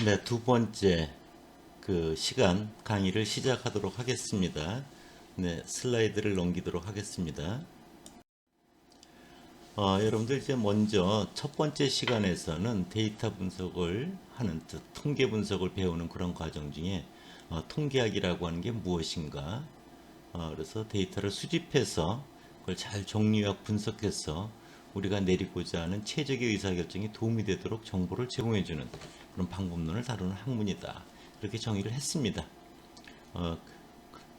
네, 두 번째 시간 강의를 시작하도록 하겠습니다. 네, 슬라이드를 넘기도록 하겠습니다. 여러분들 이제 먼저 첫 번째 시간에서는 데이터 분석을 하는 통계 분석을 배우는 그런 과정 중에 통계학이라고 하는 게 무엇인가? 그래서 데이터를 수집해서 그걸 잘 정리하고 분석해서 우리가 내리고자 하는 최적의 의사결정에 도움이 되도록 정보를 제공해주는 그런 방법론을 다루는 학문이다. 이렇게 정의를 했습니다. 어,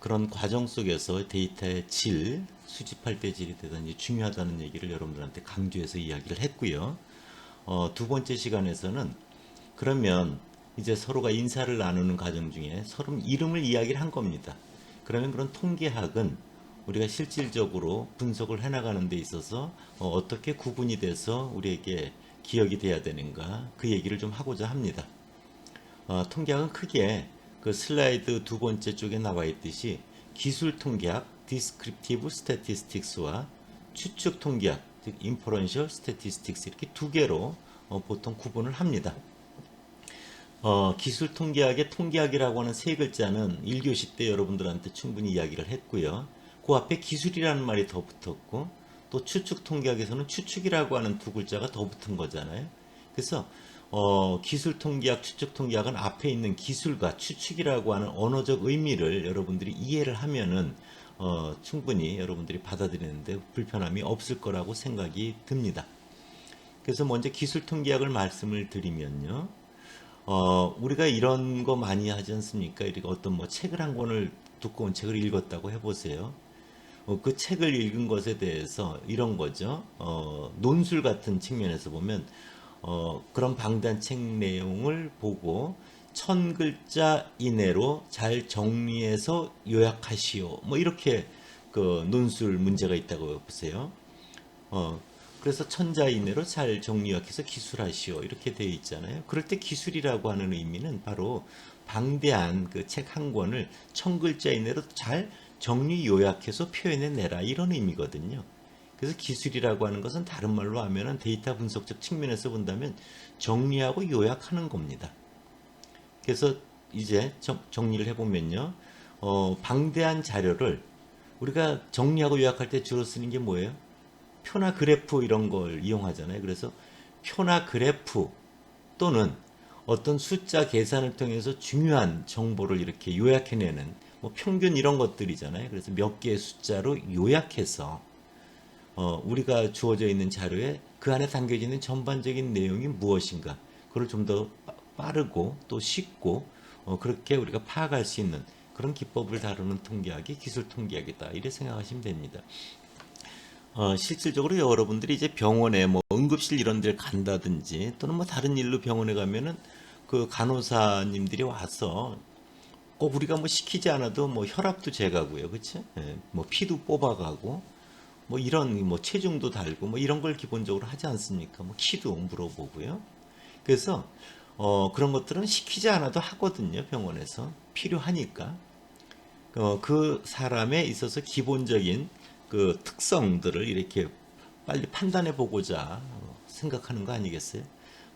그런 과정 속에서 데이터의 질, 수집할 때 질이 대단히 중요하다는 얘기를 여러분들한테 강조해서 이야기를 했고요. 두 번째 시간에서는 그러면 이제 서로가 인사를 나누는 과정 중에 서로 이름을 이야기를 한 겁니다. 그러면 그런 통계학은 우리가 실질적으로 분석을 해나가는 데 있어서 어떻게 구분이 돼서 우리에게 기억이 돼야 되는가 그 얘기를 좀 하고자 합니다. 통계학은 크게 그 슬라이드 두 번째 쪽에 나와 있듯이 기술 통계학, Descriptive Statistics와 추측 통계학, 즉 Inferential Statistics 이렇게 두 개로 보통 구분을 합니다. 기술 통계학의 통계학이라고 하는 세 글자는 1교시 때 여러분들한테 충분히 이야기를 했고요. 그 앞에 기술이라는 말이 더 붙었고 또 추측 통계학에서는 추측이라고 하는 두 글자가 더 붙은 거잖아요. 그래서 기술 통계학, 추측 통계학은 앞에 있는 기술과 추측이라고 하는 언어적 의미를 여러분들이 이해를 하면은 충분히 여러분들이 받아들이는데 불편함이 없을 거라고 생각이 듭니다. 그래서 먼저 기술 통계학을 말씀을 드리면요. 우리가 이런 거 많이 하지 않습니까? 이렇게 어떤 뭐 책을 한 권을 두꺼운 책을 읽었다고 해보세요. 그 책을 읽은 것에 대해서 이런 거죠. 논술 같은 측면에서 보면 그런 방대한 책 내용을 보고 1000글자 이내로 잘 정리해서 요약하시오. 뭐 이렇게 그 논술 문제가 있다고 보세요. 어, 그래서 천자 이내로 잘 정리 요약해서 기술하시오. 이렇게 되어 있잖아요. 그럴 때 기술이라고 하는 의미는 바로 방대한 그 책 한 권을 1000글자 이내로 잘 정리 요약해서 표현해 내라. 이런 의미거든요. 그래서 기술이라고 하는 것은 다른 말로 하면은 데이터 분석적 측면에서 본다면 정리하고 요약하는 겁니다. 그래서 이제 정리를 해보면요. 방대한 자료를 우리가 정리하고 요약할 때 주로 쓰는 게 뭐예요? 표나 그래프 이런 걸 이용하잖아요. 그래서 표나 그래프 또는 어떤 숫자 계산을 통해서 중요한 정보를 이렇게 요약해내는 뭐 평균 이런 것들이잖아요. 그래서 몇 개의 숫자로 요약해서 우리가 주어져 있는 자료에 그 안에 담겨져 있는 전반적인 내용이 무엇인가 그걸 좀 더 빠르고 또 쉽고 그렇게 우리가 파악할 수 있는 그런 기법을 다루는 통계학이 기술 통계학이다 이렇게 생각하시면 됩니다. 실질적으로 여러분들이 이제 병원에 뭐 응급실 이런 데를 간다든지 또는 뭐 다른 일로 병원에 가면은 그 간호사님들이 와서 꼭 우리가 뭐 시키지 않아도 뭐 혈압도 재가고요. 그치? 예, 뭐 피도 뽑아가고 뭐 이런 뭐 체중도 달고 뭐 이런 걸 기본적으로 하지 않습니까? 뭐 키도 물어보고요. 그래서 그런 것들은 시키지 않아도 하거든요. 병원에서 필요하니까. 그 사람에 있어서 기본적인 그 특성들을 이렇게 빨리 판단해 보고자 생각하는 거 아니겠어요?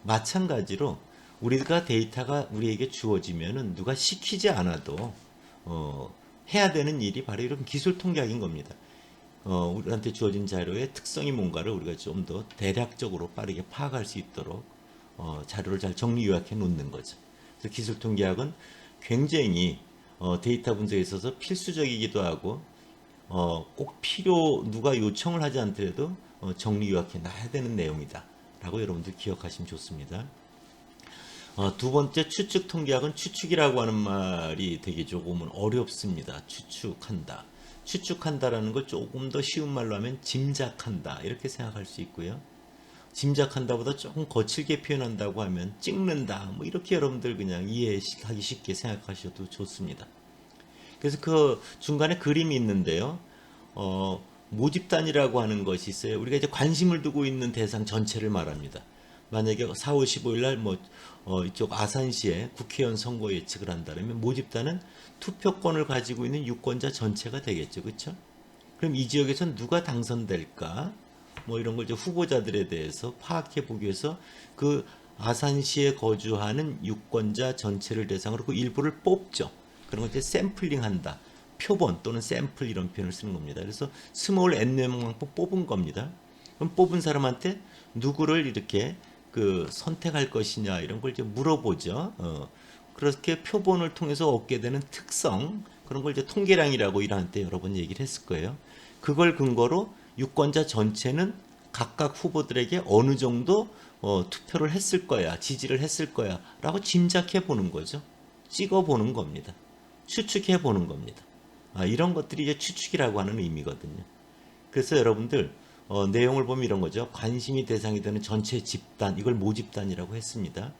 마찬가지로 우리가 데이터가 우리에게 주어지면은 누가 시키지 않아도 해야 되는 일이 바로 이런 기술 통계학인 겁니다. 우리한테 주어진 자료의 특성이 뭔가를 우리가 좀 더 대략적으로 빠르게 파악할 수 있도록 자료를 잘 정리 요약해 놓는 거죠. 그래서 기술 통계학은 굉장히 데이터 분석에 있어서 필수적이기도 하고 꼭 누가 요청을 하지 않더라도 정리 요약해 놔야 되는 내용이다 라고 여러분들 기억하시면 좋습니다. 두 번째 추측 통계학은 추측이라고 하는 말이 되게 조금은 어렵습니다. 추측한다. 추측한다라는 걸 조금 더 쉬운 말로 하면 짐작한다 이렇게 생각할 수 있고요. 짐작한다보다 조금 거칠게 표현한다고 하면 찍는다 뭐 이렇게 여러분들 그냥 이해하기 쉽게 생각하셔도 좋습니다. 그래서 그 중간에 그림이 있는데요. 모집단이라고 하는 것이 있어요. 우리가 이제 관심을 두고 있는 대상 전체를 말합니다. 만약에 4월 15일 날 이쪽 아산시에 국회의원 선거 예측을 한다면 모집단은 투표권을 가지고 있는 유권자 전체가 되겠죠. 그렇죠? 그럼 이 지역에선 누가 당선될까? 뭐 이런 걸 이제 후보자들에 대해서 파악해 보기 위해서 그 아산시에 거주하는 유권자 전체를 대상으로 그 일부를 뽑죠. 그런 걸 이제 샘플링 한다. 표본 또는 샘플 이런 표현을 쓰는 겁니다. 그래서 스몰 n명만큼 뽑은 겁니다. 그럼 뽑은 사람한테 누구를 이렇게 그 선택할 것이냐 이런 걸 이제 물어보죠. 그렇게 표본을 통해서 얻게 되는 특성 그런 걸 이제 통계량이라고 일할 때 여러 번 얘기를 했을 거예요. 그걸 근거로 유권자 전체는 각각 후보들에게 어느 정도 투표를 했을 거야, 지지를 했을 거야 라고 짐작해 보는 거죠. 찍어 보는 겁니다. 추측해 보는 겁니다. 이런 것들이 이제 추측이라고 하는 의미거든요. 그래서 여러분들 내용을 보면 이런 거죠. 관심이 대상이 되는 전체 집단, 이걸 모집단이라고 했습니다.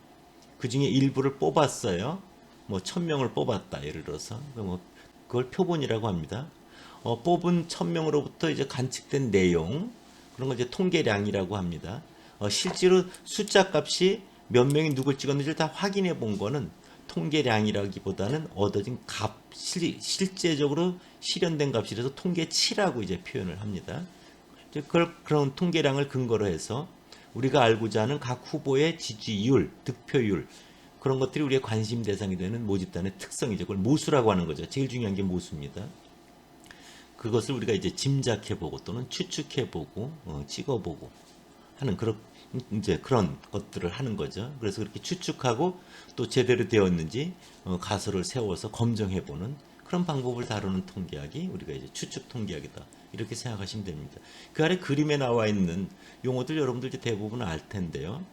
그 중에 일부를 뽑았어요. 뭐 1000명을 뽑았다. 예를 들어서 그걸 표본이라고 합니다. 뽑은 1000명으로부터 이제 관측된 내용 그런 걸 이제 통계량이라고 합니다. 실제로 숫자 값이 몇 명이 누굴 찍었는지를 다 확인해 본 거는 통계량이라기보다는 얻어진 값, 실제적으로 실현된 값이라서 통계치라고 이제 표현을 합니다. 그런 통계량을 근거로 해서 우리가 알고자 하는 각 후보의 지지율, 득표율 그런 것들이 우리의 관심 대상이 되는 모집단의 특성이죠. 그걸 모수라고 하는 거죠. 제일 중요한 게 모수입니다. 그것을 우리가 이제 짐작해보고 또는 추측해보고 찍어보고 하는 그런 것들을 하는 거죠. 그래서 그렇게 추측하고 또 제대로 되었는지 가설을 세워서 검증해보는 그런 방법을 다루는 통계학이 우리가 이제 추측 통계학이다. 이렇게 생각하시면 됩니다. 그 아래 그림에 나와 있는 용어들 여러분들 이제 대부분 알 텐데요.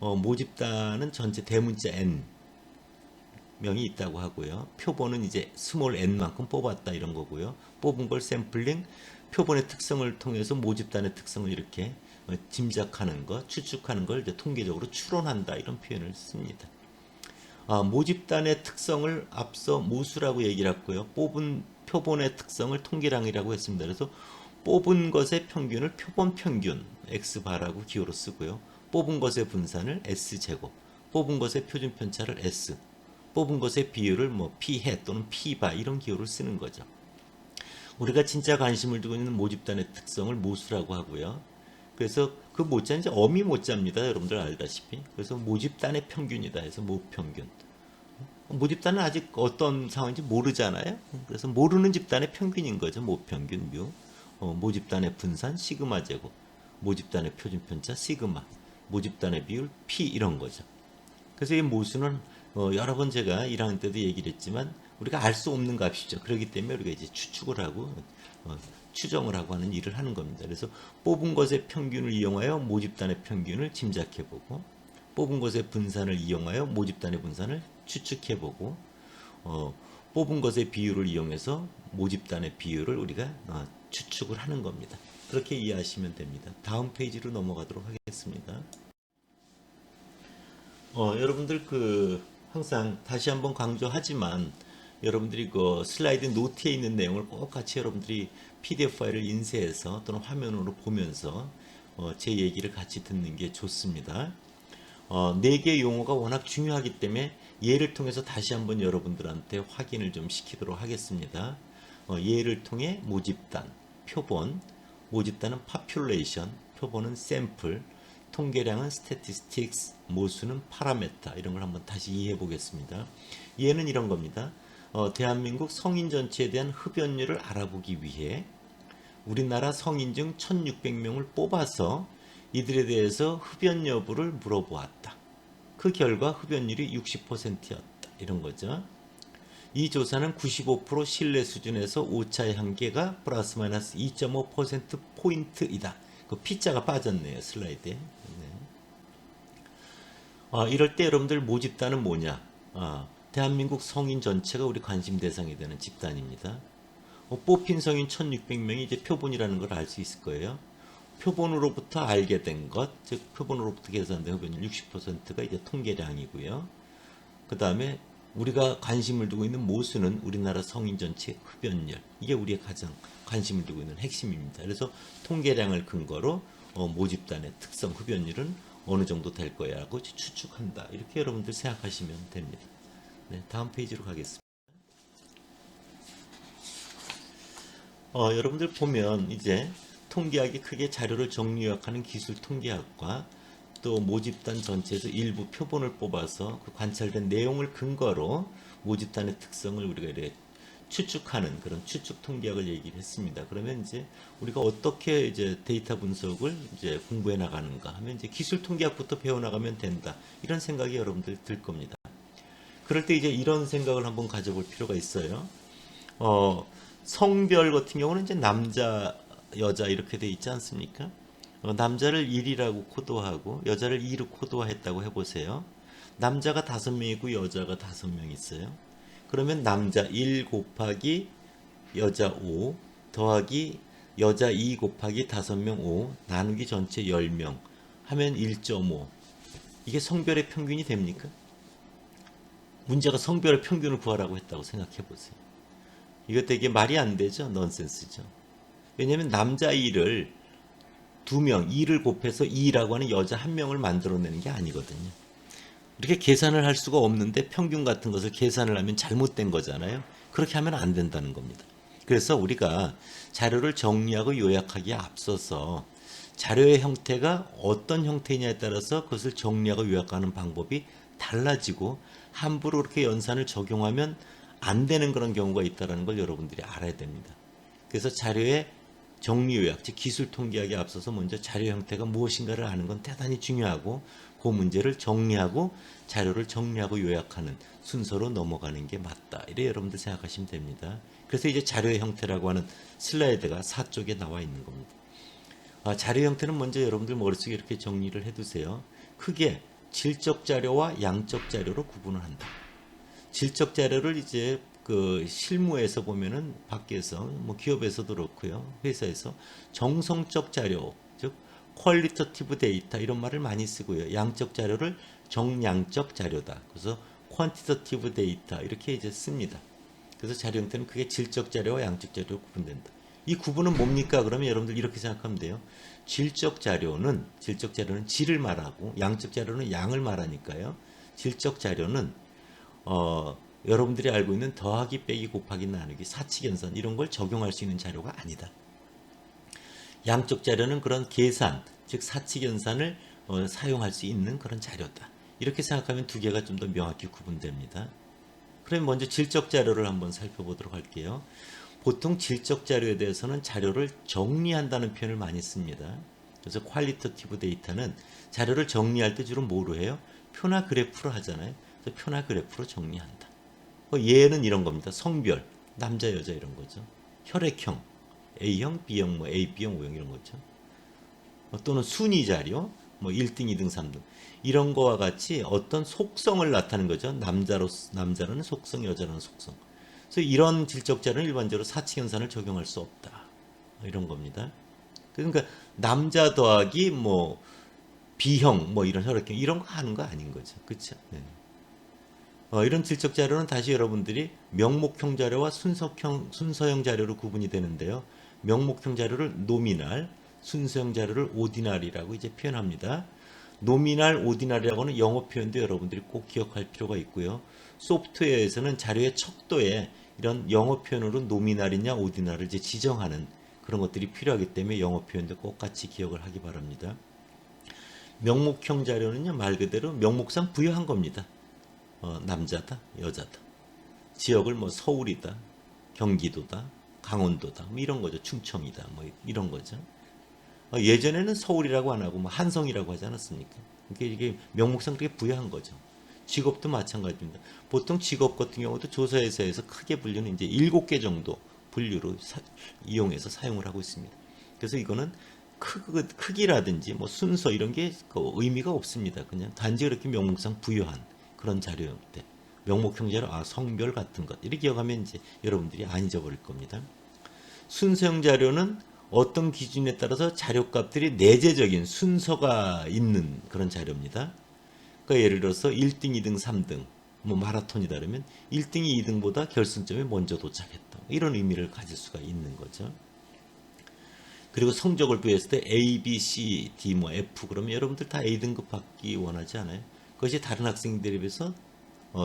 모집단은 전체 대문자 n 명이 있다고 하고요. 표본은 이제 스몰 n만큼 뽑았다 이런 거고요. 뽑은 걸 샘플링, 표본의 특성을 통해서 모집단의 특성을 이렇게 짐작하는 것, 추측하는 걸 이제 통계적으로 추론한다 이런 표현을 씁니다. 모집단의 특성을 앞서 모수라고 얘기를 했고요. 뽑은 표본의 특성을 통계량이라고 했습니다. 그래서 뽑은 것의 평균을 표본 평균 x바라고 기호로 쓰고요. 뽑은 것의 분산을 s제곱, 뽑은 것의 표준 편차를 s, 뽑은 것의 비율을 뭐 p해 또는 p바 이런 기호를 쓰는 거죠. 우리가 진짜 관심을 두고 있는 모집단의 특성을 모수라고 하고요. 그래서 그 모자는 이제 어미 모자입니다. 여러분들 알다시피. 그래서 모집단의 평균이다 해서 모평균. 모집단은 아직 어떤 상황인지 모르잖아요. 그래서 모르는 집단의 평균인 거죠. 모평균 뮤. 모집단의 분산 시그마 제곱. 모집단의 표준 편차 시그마. 모집단의 비율 p 이런 거죠. 그래서 이 모수는 여러 번 제가 1학년 때도 얘기를 했지만 우리가 알 수 없는 값이죠. 그렇기 때문에 우리가 이제 추측을 하고 추정을 하고 하는 일을 하는 겁니다. 그래서 뽑은 것의 평균을 이용하여 모집단의 평균을 짐작해보고 뽑은 것의 분산을 이용하여 모집단의 분산을 추측해보고 뽑은 것의 비율을 이용해서 모집단의 비율을 우리가 추측을 하는 겁니다. 그렇게 이해하시면 됩니다. 다음 페이지로 넘어가도록 하겠습니다. 여러분들 항상 다시 한번 강조하지만 여러분들이 그 슬라이드 노트에 있는 내용을 꼭 같이 여러분들이 PDF 파일을 인쇄해서 또는 화면으로 보면서 제 얘기를 같이 듣는 게 좋습니다. 4개 용어가 워낙 중요하기 때문에 예를 통해서 다시 한번 여러분들한테 확인을 좀 시키도록 하겠습니다. 예를 통해 모집단, 표본, 모집단은 population, 표본은 sample, 통계량은 statistics, 모수는 parameter 이런 걸 한번 다시 이해해 보겠습니다. 예는 이런 겁니다. 대한민국 성인 전체에 대한 흡연율을 알아보기 위해 우리나라 성인 중 1600명을 뽑아서 이들에 대해서 흡연 여부를 물어보았다. 그 결과 흡연율이 60%였다. 이런 거죠. 이 조사는 95% 신뢰 수준에서 오차의 한계가 플러스 마이너스 2.5%포인트이다. 그 P자가 빠졌네요. 슬라이드에. 이럴 때 여러분들 모집단은 뭐냐? 대한민국 성인 전체가 우리 관심 대상이 되는 집단입니다. 뽑힌 성인 1600명이 이제 표본이라는 걸 알 수 있을 거예요. 표본으로부터 알게 된 것, 즉 표본으로부터 계산된 흡연율 60%가 이제 통계량이고요. 그 다음에 우리가 관심을 두고 있는 모수는 우리나라 성인 전체 흡연율. 이게 우리의 가장 관심을 두고 있는 핵심입니다. 그래서 통계량을 근거로 모집단의 특성 흡연율은 어느 정도 될 거야 라고 추측한다. 이렇게 여러분들 생각하시면 됩니다. 네, 다음 페이지로 가겠습니다. 여러분들 보면 이제 통계학이 크게 자료를 정리 요약하는 기술 통계학과 또 모집단 전체에서 일부 표본을 뽑아서 그 관찰된 내용을 근거로 모집단의 특성을 우리가 이렇게 추측하는 그런 추측 통계학을 얘기를 했습니다. 그러면 이제 우리가 어떻게 이제 데이터 분석을 이제 공부해 나가는가 하면 이제 기술 통계학부터 배워 나가면 된다. 이런 생각이 여러분들 들 겁니다. 그럴 때 이제 이런 생각을 한번 가져볼 필요가 있어요. 성별 같은 경우는 이제 남자, 여자 이렇게 돼 있지 않습니까? 남자를 1이라고 코드화하고 여자를 2로 코드화했다고 해보세요. 남자가 5명이고 여자가 5명 있어요. 그러면 남자 1 곱하기 여자 5 더하기 여자 2 곱하기 5명 5 나누기 전체 10명 하면 1.5. 이게 성별의 평균이 됩니까? 문제가 성별의 평균을 구하라고 했다고 생각해 보세요. 이거 되게 말이 안 되죠? 넌센스죠. 왜냐하면 남자 2를 2명, 2를 곱해서 2라고 하는 여자 1명을 만들어내는 게 아니거든요. 이렇게 계산을 할 수가 없는데 평균 같은 것을 계산을 하면 잘못된 거잖아요. 그렇게 하면 안 된다는 겁니다. 그래서 우리가 자료를 정리하고 요약하기에 앞서서 자료의 형태가 어떤 형태냐에 따라서 그것을 정리하고 요약하는 방법이 달라지고 함부로 그렇게 연산을 적용하면 안 되는 그런 경우가 있다는 걸 여러분들이 알아야 됩니다. 그래서 자료의 정리 요약, 즉 기술 통계학에 앞서서 먼저 자료 형태가 무엇인가를 아는 건 대단히 중요하고 그 문제를 정리하고 자료를 정리하고 요약하는 순서로 넘어가는 게 맞다. 이래 여러분들 생각하시면 됩니다. 그래서 이제 자료의 형태라고 하는 슬라이드가 4쪽에 나와 있는 겁니다. 자료 형태는 먼저 여러분들 머릿속에 이렇게 정리를 해두세요. 크게 질적 자료와 양적 자료로 구분을 한다. 질적 자료를 이제 그 실무에서 보면은 밖에서 뭐 기업에서도 그렇고요. 회사에서 정성적 자료, 즉 퀄리터티브 데이터 이런 말을 많이 쓰고요. 양적 자료를 정량적 자료다. 그래서 퀀티터티브 데이터 이렇게 이제 씁니다. 그래서 자료 형태는 크게 질적 자료와 양적 자료로 구분된다. 이 구분은 뭡니까? 그러면 여러분들 이렇게 생각하면 돼요. 질적 자료는 질을 말하고 양적 자료는 양을 말하니까요. 질적 자료는 여러분들이 알고 있는 더하기 빼기 곱하기 나누기 사칙연산 이런 걸 적용할 수 있는 자료가 아니다. 양적 자료는 그런 계산, 즉 사칙연산을 사용할 수 있는 그런 자료다. 이렇게 생각하면 두 개가 좀 더 명확히 구분됩니다. 그럼 먼저 질적 자료를 한번 살펴보도록 할게요. 보통 질적 자료에 대해서는 자료를 정리한다는 표현을 많이 씁니다. 그래서 퀄리터티브 데이터는 자료를 정리할 때 주로 뭐로 해요? 표나 그래프로 하잖아요. 그래서 표나 그래프로 정리한다. 예는 이런 겁니다. 성별, 남자, 여자 이런 거죠. 혈액형, A형, B형, 뭐 A, B형, O형 이런 거죠. 또는 순위 자료, 뭐 1등, 2등, 3등 이런 거와 같이 어떤 속성을 나타내는 거죠. 남자로는 속성, 여자로는 속성. 그래서 이런 질적 자료는 일반적으로 사칙연산을 적용할 수 없다. 이런 겁니다. 그러니까 남자 더하기 뭐 B형, 뭐 이런 혈액형 이런 거 하는 거 아닌 거죠. 그렇죠? 네. 이런 질적 자료는 다시 여러분들이 명목형 자료와 순서형 자료로 구분이 되는데요. 명목형 자료를 노미날, 순서형 자료를 오디날이라고 이제 표현합니다. 노미날, 오디날이라고 하는 영어 표현도 여러분들이 꼭 기억할 필요가 있고요. 소프트웨어에서는 자료의 척도에 이런 영어 표현으로 노미날이냐 오디날을 이제 지정하는 그런 것들이 필요하기 때문에 영어 표현도 꼭 같이 기억을 하기 바랍니다. 명목형 자료는요, 말 그대로 명목상 부여한 겁니다. 남자다, 여자다. 지역을 뭐 서울이다, 경기도다, 강원도다, 뭐 이런 거죠. 충청이다, 뭐 이런 거죠. 예전에는 서울이라고 안 하고 뭐 한성이라고 하지 않았습니까? 이게 명목상 그렇게 부여한 거죠. 직업도 마찬가지입니다. 보통 직업 같은 경우도 조사회사에서 크게 분류는 이제 7개 정도 분류로 이용해서 사용을 하고 있습니다. 그래서 이거는 크기라든지 뭐 순서 이런 게 의미가 없습니다. 그냥 단지 그렇게 명목상 부여한 그런 자료인데 명목형 자료, 성별 같은 것 이렇게 기억하면 이제 여러분들이 안 잊어버릴 겁니다. 순서형 자료는 어떤 기준에 따라서 자료값들이 내재적인 순서가 있는 그런 자료입니다. 그러니까 예를 들어서 1등, 2등, 3등 뭐 마라톤이다 그러면 1등이 2등보다 결승점에 먼저 도착했다. 이런 의미를 가질 수가 있는 거죠. 그리고 성적을 부여했을 때 A, B, C, D, 뭐 F 그러면 여러분들 다 A등급 받기 원하지 않아요? 그것이 다른 학생들에 비해서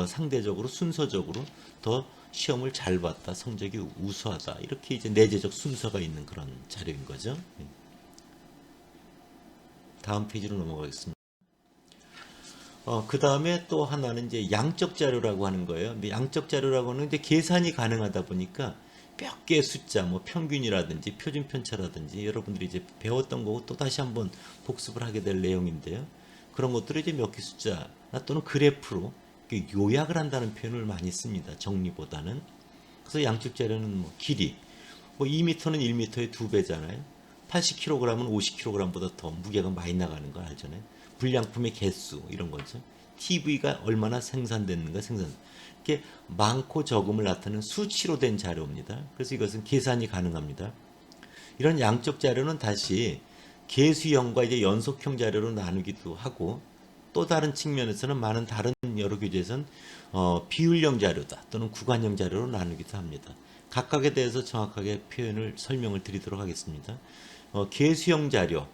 상대적으로 순서적으로 더 시험을 잘 봤다, 성적이 우수하다 이렇게 이제 내재적 순서가 있는 그런 자료인 거죠. 다음 페이지로 넘어가겠습니다. 그 다음에 또 하나는 이제 양적 자료라고 하는 거예요. 근데 양적 자료라고 하는 이제 계산이 가능하다 보니까 몇 개의 숫자, 뭐 평균이라든지 표준 편차라든지 여러분들이 이제 배웠던 거고 또 다시 한번 복습을 하게 될 내용인데요. 그런 것들을 이제 몇 개 숫자 또는 그래프로 요약을 한다는 표현을 많이 씁니다. 정리보다는. 그래서 양적 자료는 뭐 길이, 뭐 2m는 1m의 2배잖아요. 80kg은 50kg보다 더 무게가 많이 나가는 거 알잖아요. 불량품의 개수 이런 거죠. TV가 얼마나 생산됐는가 생산. 이렇게 많고 적음을 나타내는 수치로 된 자료입니다. 그래서 이것은 계산이 가능합니다. 이런 양적 자료는 다시 계수형과 이제 연속형 자료로 나누기도 하고 또 다른 측면에서는 많은 다른 여러 교재에서는 비율형 자료다 또는 구간형 자료로 나누기도 합니다. 각각에 대해서 정확하게 표현을 설명을 드리도록 하겠습니다. 계수형 자료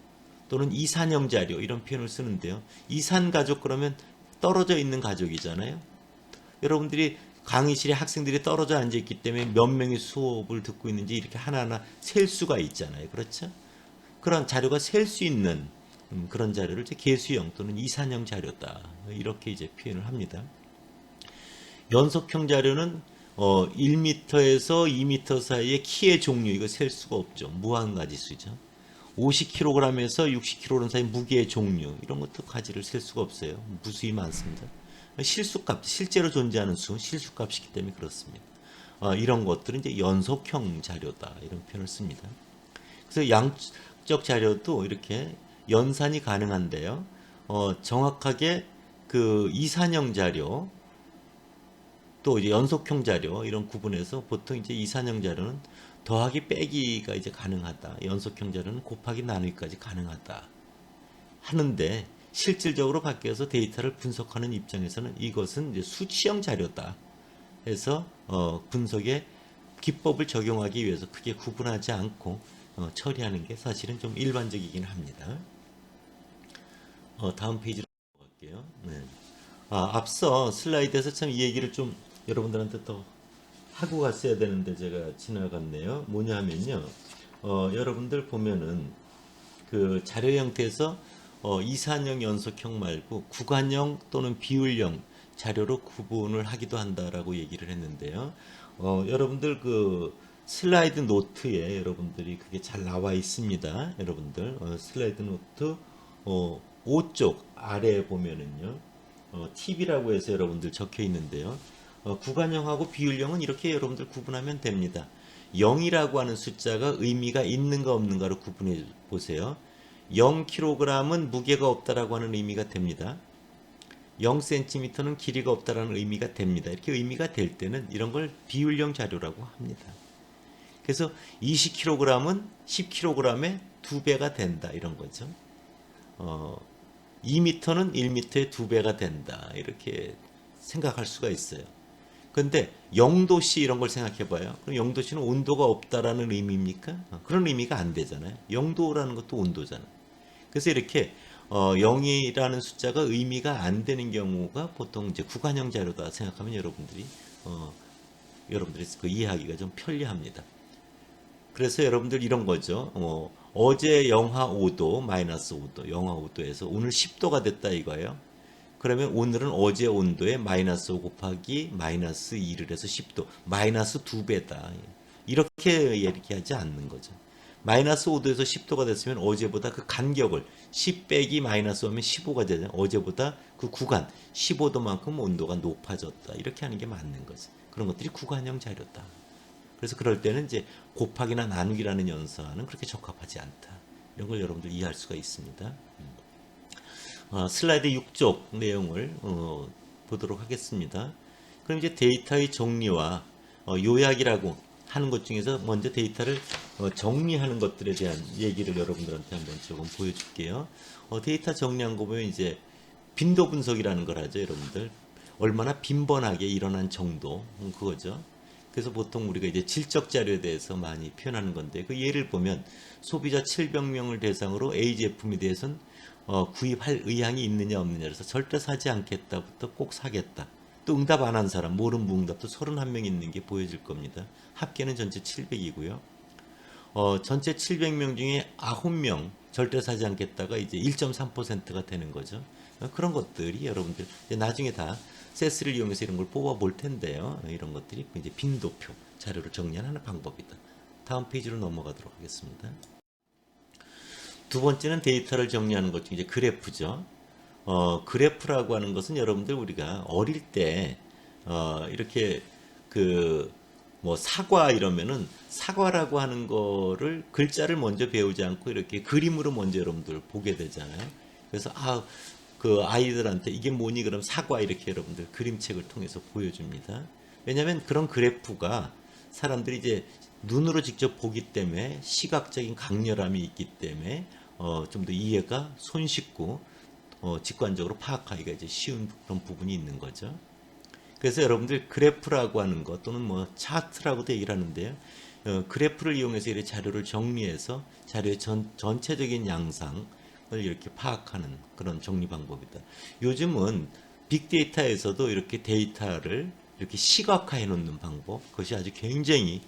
또는 이산형 자료 이런 표현을 쓰는데요. 이산 가족 그러면 떨어져 있는 가족이잖아요. 여러분들이 강의실에 학생들이 떨어져 앉아 있기 때문에 몇 명이 수업을 듣고 있는지 이렇게 하나하나 셀 수가 있잖아요. 그렇죠? 그런 자료가 셀 수 있는 그런 자료를 이제 계수형 또는 이산형 자료다. 이렇게 이제 표현을 합니다. 연속형 자료는 1m에서 2m 사이의 키의 종류 이거 셀 수가 없죠. 무한가지수죠. 50kg에서 60kg 사이 무게의 종류 이런 것도 가지를 셀 수가 없어요. 무수히 많습니다. 실수값, 실제로 존재하는 수, 실수값이기 때문에 그렇습니다. 이런 것들은 이제 연속형 자료다 이런 표현을 씁니다. 그래서 양적 자료도 이렇게 연산이 가능한데요. 정확하게 그 이산형 자료 또 이제 연속형 자료 이런 구분해서 보통 이제 이산형 자료는 더하기 빼기가 이제 가능하다. 연속형 자료는 곱하기 나누기까지 가능하다. 하는데 실질적으로 밖에서 데이터를 분석하는 입장에서는 이것은 이제 수치형 자료다. 해서 분석의 기법을 적용하기 위해서 크게 구분하지 않고 처리하는 게 사실은 좀 일반적이긴 합니다. 다음 페이지로 갈게요. 네. 앞서 슬라이드에서 참 이 얘기를 좀 여러분들한테 더 하고 갔어야 되는데 제가 지나갔네요. 뭐냐 하면요. 여러분들 보면은 그 자료 형태에서 이산형 연속형 말고 구간형 또는 비율형 자료로 구분을 하기도 한다라고 얘기를 했는데요. 여러분들 그 슬라이드 노트에 여러분들이 그게 잘 나와 있습니다. 여러분들 슬라이드 노트 5쪽 아래에 보면은요. 팁이라고 해서 여러분들 적혀 있는데요. 구간형하고 비율형은 이렇게 여러분들 구분하면 됩니다. 0이라고 하는 숫자가 의미가 있는가 없는가로 구분해 보세요. 0kg은 무게가 없다라고 하는 의미가 됩니다. 0cm는 길이가 없다라는 의미가 됩니다. 이렇게 의미가 될 때는 이런 걸 비율형 자료라고 합니다. 그래서 20kg은 10kg의 2배가 된다 이런 거죠. 2m는 1m의 2배가 된다 이렇게 생각할 수가 있어요. 근데 0도씨 이런 걸 생각해 봐요. 그럼 0도씨는 온도가 없다라는 의미입니까? 그런 의미가 안 되잖아요. 0도라는 것도 온도잖아요. 그래서 이렇게 0이라는 숫자가 의미가 안 되는 경우가 보통 이제 구간형 자료다 생각하면 여러분들이 그 이해하기가 좀 편리합니다. 그래서 여러분들 이런 거죠. 어제 영하 5도, 마이너스 5도, 영하 5도에서 오늘 10도가 됐다 이거예요. 그러면 오늘은 어제 온도에 마이너스 5 곱하기 마이너스 2를 해서 10도, 마이너스 2배다. 이렇게 얘기하지 않는 거죠. 마이너스 5도에서 10도가 됐으면 어제보다 그 간격을 10 빼기 마이너스 5면 15가 되잖아요. 어제보다 그 구간 15도만큼 온도가 높아졌다. 이렇게 하는 게 맞는 거죠. 그런 것들이 구간형 자료다. 그래서 그럴 때는 이제 곱하기나 나누기라는 연산은 그렇게 적합하지 않다. 이런 걸 여러분들 이해할 수가 있습니다. 슬라이드 6쪽 내용을 보도록 하겠습니다. 그럼 이제 데이터의 정리와 요약이라고 하는 것 중에서 먼저 데이터를 정리하는 것들에 대한 얘기를 여러분들한테 한번 조금 보여줄게요. 데이터 정리한 거 보면 이제 빈도 분석이라는 걸 하죠, 여러분들. 얼마나 빈번하게 일어난 정도, 그거죠. 그래서 보통 우리가 이제 질적 자료에 대해서 많이 표현하는 건데, 그 예를 보면 소비자 700명을 대상으로 A 제품에 대해서는 구입할 의향이 있느냐 없느냐 그래서 절대 사지 않겠다부터 꼭 사겠다. 또 응답 안 한 사람, 모른 무응답도 31명 있는 게 보여질 겁니다. 합계는 전체 700이고요. 전체 700명 중에 9명 절대 사지 않겠다가 이제 1.3%가 되는 거죠. 그런 것들이 여러분들 이제 나중에 다 세스를 이용해서 이런 걸 뽑아 볼 텐데요. 이런 것들이 이제 빈도표 자료를 정리하는 방법이다. 다음 페이지로 넘어가도록 하겠습니다. 두 번째는 데이터를 정리하는 것 중에 이제 그래프죠. 그래프라고 하는 것은 여러분들 우리가 어릴 때 이렇게 그 뭐 사과 이러면은 사과라고 하는 거를 글자를 먼저 배우지 않고 이렇게 그림으로 먼저 여러분들 보게 되잖아요. 그래서 그 아이들한테 이게 뭐니 그럼 사과 이렇게 여러분들 그림책을 통해서 보여줍니다. 왜냐하면 그런 그래프가 사람들이 이제 눈으로 직접 보기 때문에 시각적인 강렬함이 있기 때문에 좀 더 이해가 손쉽고 직관적으로 파악하기가 이제 쉬운 그런 부분이 있는 거죠. 그래서 여러분들 그래프라고 하는 것 또는 뭐 차트라고도 얘기를 하는데요. 그래프를 이용해서 이렇게 자료를 정리해서 자료의 전체적인 양상을 이렇게 파악하는 그런 정리 방법이다. 요즘은 빅데이터에서도 이렇게 데이터를 이렇게 시각화해 놓는 방법, 그것이 아주 굉장히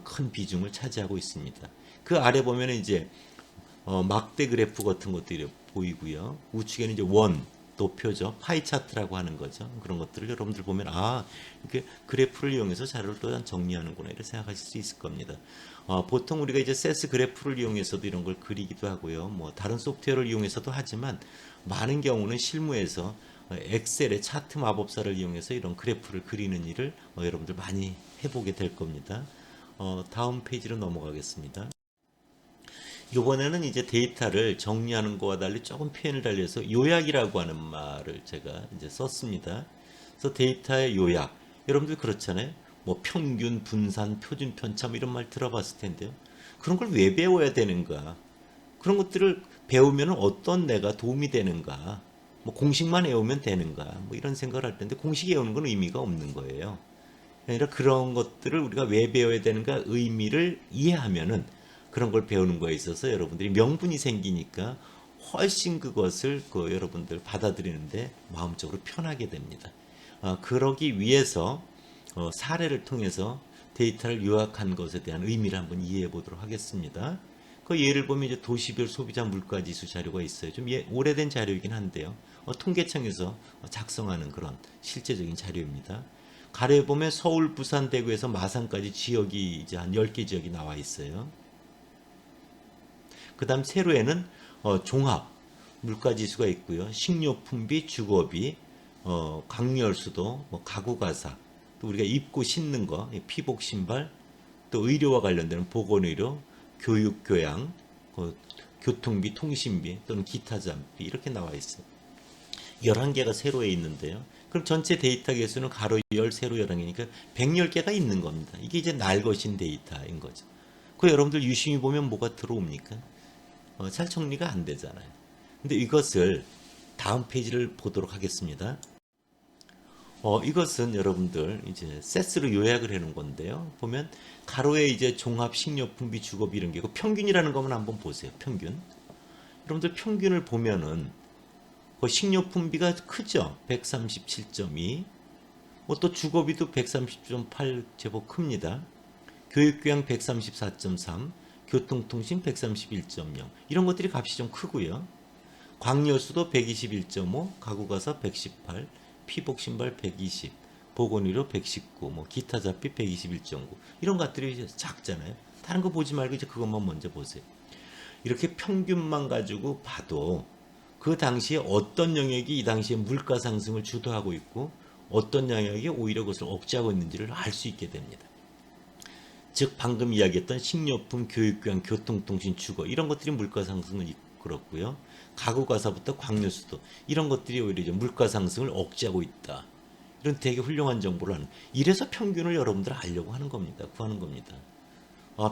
큰 비중을 차지하고 있습니다. 그 아래 보면 이제 막대 그래프 같은 것들이 보이고요. 우측에는 이제 도표죠. 파이 차트라고 하는 거죠. 그런 것들을 여러분들 보면 이렇게 그래프를 이용해서 자료를 또 정리하는구나 이렇게 생각하실 수 있을 겁니다. 보통 우리가 이제 세스 그래프를 이용해서도 이런 걸 그리기도 하고요. 뭐 다른 소프트웨어를 이용해서도 하지만 많은 경우는 실무에서 엑셀의 차트 마법사를 이용해서 이런 그래프를 그리는 일을 여러분들 많이 해보게 될 겁니다. 다음 페이지로 넘어가겠습니다. 이번에는 이제 데이터를 정리하는 것과 달리 조금 표현을 달리해서 요약이라고 하는 말을 제가 이제 썼습니다. 그래서 데이터의 요약. 여러분들 그렇잖아요. 뭐 평균, 분산, 표준 편차 이런 말 들어봤을 텐데요. 그런 걸 왜 배워야 되는가? 그런 것들을 배우면 어떤 내가 도움이 되는가? 뭐 공식만 외우면 되는가? 뭐 이런 생각을 할 텐데 공식 외우는 건 의미가 없는 거예요. 아니라 그런 것들을 우리가 왜 배워야 되는가 의미를 이해하면은 그런 걸 배우는 거에 있어서 여러분들이 명분이 생기니까 훨씬 그것을 여러분들 받아들이는데 마음적으로 편하게 됩니다. 그러기 위해서 사례를 통해서 데이터를 요약한 것에 대한 의미를 한번 이해해 보도록 하겠습니다. 그 예를 보면 이제 도시별 소비자 물가지수 자료가 있어요. 좀 오래된 자료이긴 한데요. 통계청에서 작성하는 그런 실제적인 자료입니다. 가려에 보면 서울, 부산, 대구에서 마산까지 지역이 이제 한 10개 지역이 나와 있어요. 그 다음 세로에는 종합 물가지수가 있고요. 식료품비, 주거비, 강렬수도, 뭐 가구가사, 또 우리가 입고 신는 거, 피복, 신발, 또 의료와 관련되는 보건의료, 교육, 교양, 교통비, 통신비 또는 기타 잔비 이렇게 나와 있어요. 11개가 세로에 있는데요. 그럼 전체 데이터 개수는 가로 10, 세로 11개니까 110개가 있는 겁니다. 이게 이제 날것인 데이터인 거죠. 그 여러분들 유심히 보면 뭐가 들어옵니까? 잘 정리가 안 되잖아요. 근데 이것을 다음 페이지를 보도록 하겠습니다. 이것은 여러분들 이제 세스로 요약을 해놓은 건데요. 보면 가로에 이제 종합, 식료품비, 주거비 이런 게고 평균이라는 것만 한번 보세요. 평균. 여러분들 평균을 보면은 식료품비가 크죠. 137.2. 뭐 또 주거비도 130.8 제법 큽니다. 교육교양 134.3. 교통통신 131.0 이런 것들이 값이 좀 크고요. 광열수도 121.5, 가구가사 118, 피복신발 120, 보건의료 119, 뭐 기타 잡비 121.9 이런 것들이 작잖아요. 다른 거 보지 말고 이제 그것만 먼저 보세요. 이렇게 평균만 가지고 봐도 그 당시에 어떤 영역이 이 당시에 물가 상승을 주도하고 있고 어떤 영역이 오히려 그것을 억제하고 있는지를 알 수 있게 됩니다. 즉 방금 이야기했던 식료품, 교육교양, 교통통신, 주거 이런 것들이 물가 상승을 이끌었고요. 가구가사부터 광열수도 이런 것들이 오히려 이제 물가 상승을 억제하고 있다. 이런 되게 훌륭한 정보를 하는. 이래서 평균을 여러분들 알려고 하는 겁니다. 구하는 겁니다.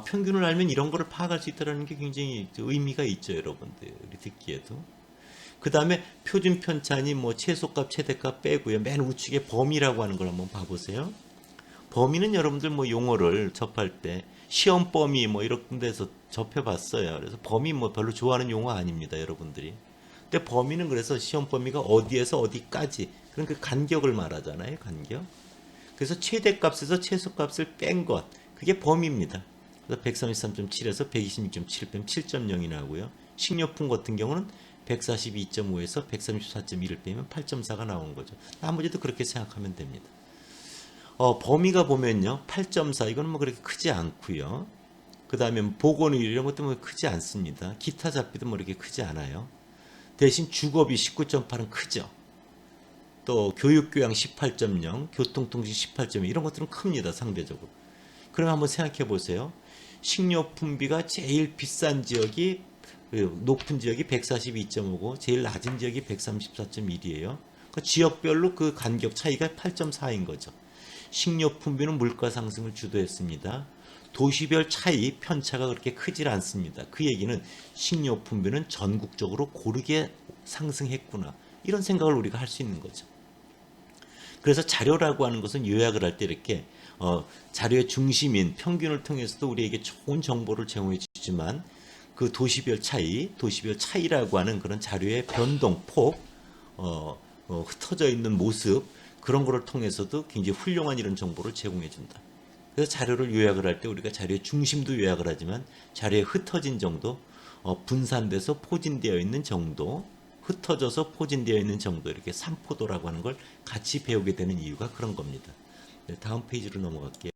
평균을 알면 이런 거를 파악할 수 있다는 게 굉장히 의미가 있죠, 여러분들. 우리 듣기에도. 그 다음에 표준 편차니 뭐 최소값, 최대값 빼고요. 맨 우측에 범위라고 하는 걸 한번 봐보세요. 범위는 여러분들 뭐 용어를 접할 때 시험 범위 뭐 이런 데서 접해봤어요. 그래서 범위 뭐 별로 좋아하는 용어 아닙니다, 여러분들이. 근데 범위는 그래서 시험 범위가 어디에서 어디까지 그런 그 간격을 말하잖아요, 간격. 그래서 최대값에서 최소값을 뺀 것, 그게 범위입니다. 그래서 133.7에서 126.7 빼면 7.0이 나오고요. 식료품 같은 경우는 142.5에서 134.1을 빼면 8.4가 나오는 거죠. 나머지도 그렇게 생각하면 됩니다. 범위가 보면요. 8.4 이건 뭐 그렇게 크지 않고요. 그 다음에 보건의 이런 것도 뭐 크지 않습니다. 기타 잡비도 뭐 이렇게 크지 않아요. 대신 주거비 19.8은 크죠. 또 교육교양 18.0, 교통통신 18.2 이런 것들은 큽니다. 상대적으로. 그럼 한번 생각해 보세요. 식료품비가 제일 비싼 지역이 높은 지역이 142.5고 제일 낮은 지역이 134.1이에요. 그 지역별로 그 간격 차이가 8.4인 거죠. 식료품비는 물가 상승을 주도했습니다. 도시별 차이 편차가 그렇게 크질 않습니다. 그 얘기는 식료품비는 전국적으로 고르게 상승했구나. 이런 생각을 우리가 할 수 있는 거죠. 그래서 자료라고 하는 것은 요약을 할 때 이렇게 자료의 중심인 평균을 통해서도 우리에게 좋은 정보를 제공해 주지만 그 도시별 차이라고 하는 그런 자료의 변동, 폭, 흩어져 있는 모습 그런 거를 통해서도 굉장히 훌륭한 이런 정보를 제공해 준다. 그래서 자료를 요약을 할 때 우리가 자료의 중심도 요약을 하지만 자료의 흩어진 정도, 분산돼서 포진되어 있는 정도, 흩어져서 포진되어 있는 정도 이렇게 삼포도라고 하는 걸 같이 배우게 되는 이유가 그런 겁니다. 네, 다음 페이지로 넘어갈게요.